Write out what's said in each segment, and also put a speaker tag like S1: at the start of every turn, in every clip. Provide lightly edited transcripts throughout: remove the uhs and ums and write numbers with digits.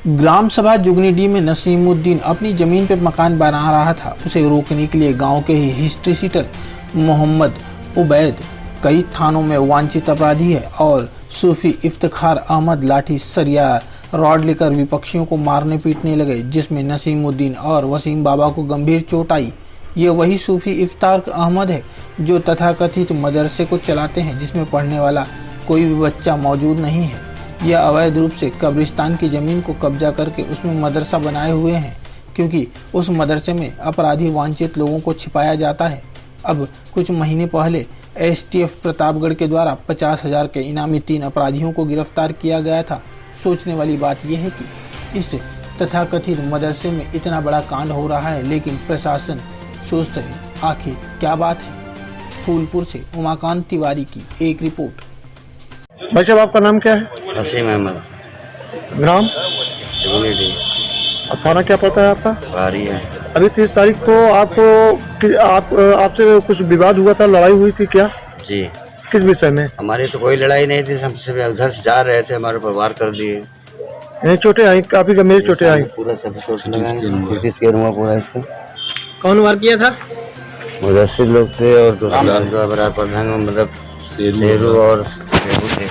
S1: ग्राम सभा जुगनीडीह में नसीमुद्दीन अपनी जमीन पर मकान बना रहा था। उसे रोकने के लिए गांव के ही हिस्ट्री सीटर मोहम्मद उबैद कई थानों में वांछित अपराधी है और सूफी इफ्तिखार अहमद लाठी सरिया रॉड लेकर विपक्षियों को मारने पीटने लगे, जिसमें नसीमुद्दीन और वसीम बाबा को गंभीर चोट आई। ये वही सूफी इफ्तिखार अहमद है जो तथाकथित मदरसे को चलाते हैं, जिसमें पढ़ने वाला कोई भी बच्चा मौजूद नहीं है। यह अवैध रूप से कब्रिस्तान की जमीन को कब्जा करके उसमें मदरसा बनाए हुए हैं, क्योंकि उस मदरसे में अपराधी वांछित लोगों को छिपाया जाता है। अब कुछ महीने पहले एसटीएफ प्रतापगढ़ के द्वारा 50,000 के इनामी 3 अपराधियों को गिरफ्तार किया गया था। सोचने वाली बात यह है कि इस तथाकथित मदरसे में इतना बड़ा कांड हो रहा है, लेकिन प्रशासन सोचता है आखिर क्या बात है। फूलपुर से उमाकांत तिवारी की एक रिपोर्ट।
S2: भाई साहब, आपका नाम क्या है?
S3: वसीम अहमद,
S2: ग्राम
S3: जुगनीडीह,
S2: और थाना क्या पड़ता है आपका?
S3: बाहरिया।
S2: अभी 30 तारीख को आपसे कुछ विवाद हुआ था, लड़ाई हुई थी क्या?
S3: जी।
S2: किस विषय में?
S3: हमारी तो कोई लड़ाई नहीं थी, हमसे उधर से जा रहे थे, हमारे ऊपर वार कर दिए।
S2: चोटें आई, काफी गंभीर चोटें आई।
S3: पूरा सब चोट लगा हुआ पूरा इसको।
S1: कौन वार किया था?
S3: मुदस्सिर लोग थे और प्रधान मतलब शेरू और शेरू थे।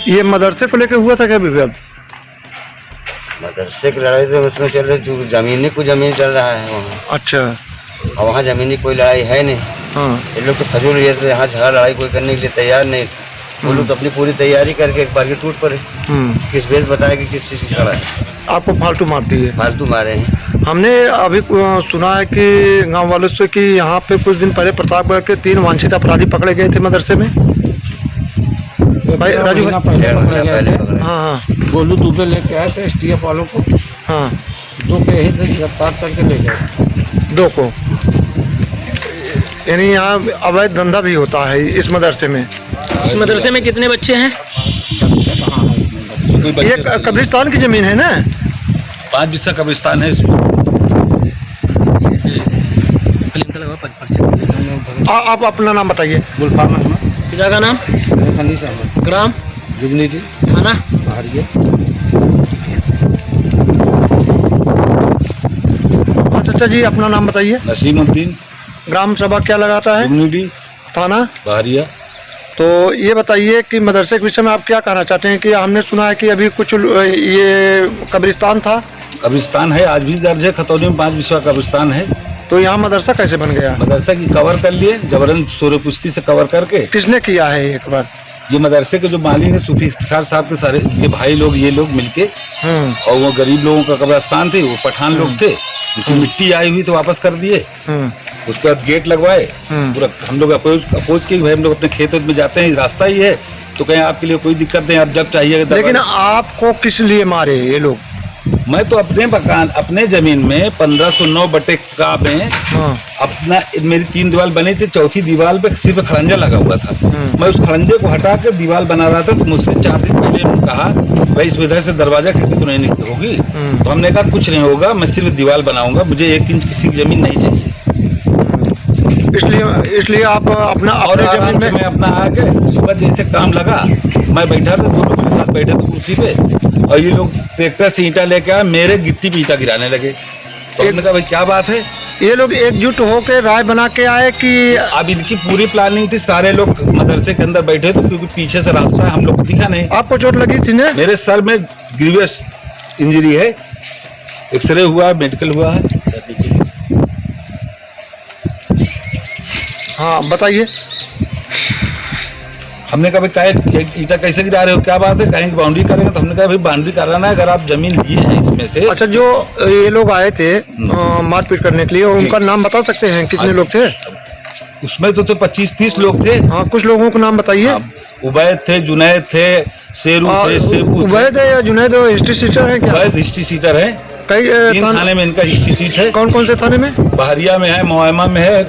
S2: ये मदरसे को लेकर हुआ था क्या विवाद?
S3: मदरसे की लड़ाई तो उसमें चल रही, जमीनी चल रहा है वहाँ।
S2: अच्छा।
S3: और वहाँ जमीनी कोई लड़ाई है नहीं।
S2: हाँ।
S3: ये लोग तो फजूल ये थे, यहाँ झगड़ा लड़ाई कोई करने के लिए तैयार नहीं थे। वो लोग तो अपनी पूरी तैयारी करके एक बार के टूट पड़े। किस बेस बताया कि किस चीज़ की खड़ा है।
S2: आपको फालतू मारती है?
S3: फालतू मारे हैं।
S2: हमने अभी सुना है कि गांव वालों से कि यहाँ पे कुछ दिन पहले प्रतापगढ़ के 3 वांछित अपराधी पकड़े गए थे मदरसे में। भाई राजू भाई,
S3: पहले
S2: हाँ,
S4: गोलू दुबे लेके आए थे एसटीएफ वालों को।
S2: हाँ,
S4: 2 पे ही गिरफ्तार करके ले गए।
S2: 2 को। यानी यहाँ अवैध धंधा भी होता है इस मदरसे में।
S5: इस मदरसे में कितने बच्चे हैं?
S2: ये कब्रिस्तान की जमीन है ना?
S6: 5 बिस्सा कब्रिस्तान है इसमें।
S2: आप अपना नाम बताइए।
S4: गुलफाम अहमद।
S5: पिता का नाम?
S4: खनीस अहमद।
S5: ग्राम
S4: जुगनीडीह,
S5: थाना
S4: बाहरिया।
S2: चाचा जी, अपना नाम बताइए।
S6: नसीमुद्दीन।
S2: ग्राम सभा क्या लगाता है?
S6: जुगनीडीह,
S2: थाना
S6: बाहरिया।
S2: तो ये बताइए कि मदरसे के विषय में आप क्या कहना चाहते हैं? कि हमने सुना है कि अभी कुछ ये कब्रिस्तान था।
S6: कब्रिस्तान है, आज भी दर्ज है। खतौनी में 5 बिस्सा कब्रिस्तान है।
S2: तो यहाँ मदरसा कैसे बन गया?
S6: मदरसा की कवर कर लिए, जबरन सूर्यपुष्टि से कवर करके।
S2: किसने किया है एक बार?
S6: ये मदरसे के जो मालिक है सूफी इफ्तिखार साहब के सारे ये भाई लोग, ये लोग मिलके। और वो गरीब लोगों का कब्रिस्तान थे, वो पठान लोग थे, उनकी मिट्टी आई हुई तो वापस कर दिए। उसके बाद गेट लगवाए पूरा। हम लोग अपोज के भाई हम लोग अपने खेत में जाते हैं, रास्ता ही है, तो कहीं आपके लिए कोई दिक्कत नहीं, आप जब चाहिए।
S2: लेकिन आपको किस लिए मारे ये लोग?
S6: मैं तो अपने मकान, अपने जमीन में 1509/का में अपना, मेरी 3 दीवार बनी थी, चौथी दीवार पे सिर्फ खड़ंजा लगा हुआ था। मैं उस खड़ंजे को हटा कर दीवार बना रहा था, तो मुझसे 4 दिन पहले उन्होंने कहा भाई इस वजह से दरवाजा खिड़की तो नहीं होगी। तो हमने कहा कुछ नहीं होगा, मैं सिर्फ दीवार बनाऊंगा, मुझे 1 इंच किसी की जमीन नहीं चाहिए।
S2: इसलिए आप अपना
S6: और जमीन में मैं अपना आके सुबह जैसे काम लगा, मैं बैठा था, 2 लोग मेरे साथ बैठे थे कुर्सी पे, और ये लोग ट्रैक्टर से ईंटा लेके आए, मेरे गिट्टी पे ईंटा गिराने लगे। तो हमने कहा भाई क्या बात है?
S2: ये लोग एकजुट होकर राय बना के आए कि?
S6: अब इनकी पूरी प्लानिंग थी, सारे लोग मदरसे के अंदर बैठे थे, क्योंकि पीछे से रास्ता है, हम लोग को दिखा नहीं।
S2: आपको चोट लगी थी ना?
S6: मेरे सर में ग्रीवियस इंजरी है, एक्सरे हुआ, मेडिकल हुआ है।
S2: हाँ, बताइए।
S6: हमने कहा भाई ईंटा कैसे गिरा रहे हो, क्या बात है? कहीं बाउंड्री करेंगे? तो हमने कहा भाई बाउंड्री कराना है, अगर आप जमीन लिए हैं इसमें से।
S2: अच्छा, जो ये लोग आए थे मारपीट करने के लिए, और उनका नाम बता सकते हैं कितने लोग थे?
S6: उसमें तो 25-30 लोग थे।
S2: हाँ, कुछ लोगों के नाम बताइए।
S6: उबैद थे, जुनैद थे, शेरू थे, शेबू।
S2: उबैद है या जुनैद हिस्ट्री सीटर है क्या?
S6: उबैद हिस्ट्री सीटर है।
S2: कई
S6: 3 थाने में इनका हिस्ट्री सीट है।
S2: कौन कौन से थाने में?
S6: बहरिया में है, मोहम्मा में है,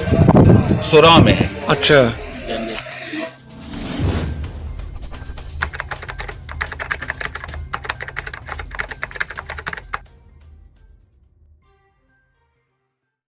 S6: सोरा में है।
S2: अच्छा।